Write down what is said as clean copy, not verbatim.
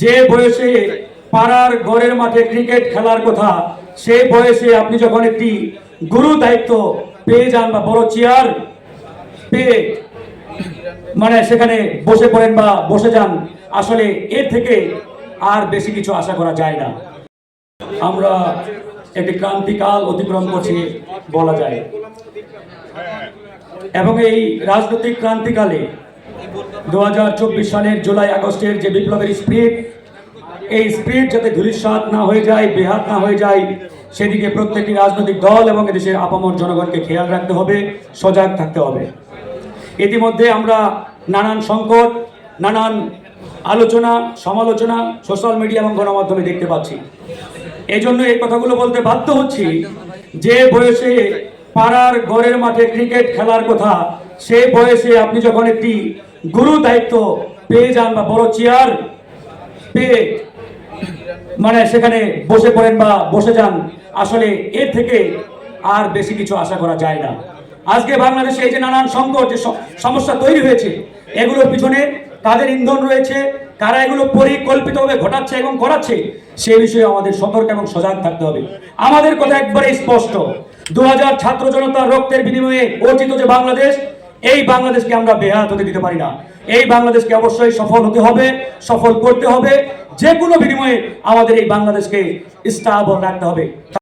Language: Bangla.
যে বয়সে পাড়ার ঘরের মাঠে ক্রিকেট খেলার কথা, সেই বয়সে আপনি যখন একটি গুরু দায়িত্ব পেয়ে যান বা বড় চেয়ার পেয়ে সেখানে বসে পড়েন বা বসে যান, আসলে এর থেকে আর বেশি কিছু আশা করা যায় না। আমরা একটি ক্রান্তিকাল অতিক্রম করছি বলা যায়, এবং এই রাজনৈতিক ক্রান্তিকালে 2024 সালের জুলাই আগস্টের যে বিপ্লবের স্পিরিট, এই স্পিরিট যাতে ধূলিসাৎ না হয়ে যায়, বেহাত না হয়ে যায়, সেদিকে প্রত্যেকটি রাজনৈতিক দল এবং এদেশের আপামর জনগণকে খেয়াল রাখতে হবে, সজাগ থাকতে হবে। ইতিমধ্যে আমরা নানান সংকট, নানান আলোচনা সমালোচনা সোশ্যাল মিডিয়া এবং গণমাধ্যমে দেখতে পাচ্ছি। এই জন্য এই কথাগুলো বলতে বাধ্য হচ্ছি, যে বয়সে পাড়ার ঘরের মাঠে ক্রিকেট খেলার কথা, সেই বয়সে আপনি যখন একটি গুরু দায়িত্ব পেয়ে যান বা বড় চেয়ার পেয়ে সেখানে বসে পড়েন বা বসে যান, আসলে এর থেকে আর বেশি কিছু আশা করা যায় না। আজকে বাংলাদেশে এই যে নানান সংকট, যে সমস্যা তৈরি হয়েছে, এগুলোর পিছনে কাদের ইন্ধন রয়েছে, কারা এগুলো পরিকল্পিতভাবে ঘটাচ্ছে এবং করাচ্ছে, সে বিষয়ে আমাদের সতর্ক এবং সজাগ থাকতে হবে। আমাদের কথা একবারে স্পষ্ট, 2000 ছাত্র জনতার রক্তের বিনিময়ে অর্জিত যে বাংলাদেশ, এই বাংলাদেশকে আমরা বেহাত হতে দিতে পারি না। এই বাংলাদেশকে অবশ্যই সফল হতে হবে, সফল করতে হবে। যে কোনো বিনিময়ে আমাদের এই বাংলাদেশকে স্থাবর রাখতে হবে।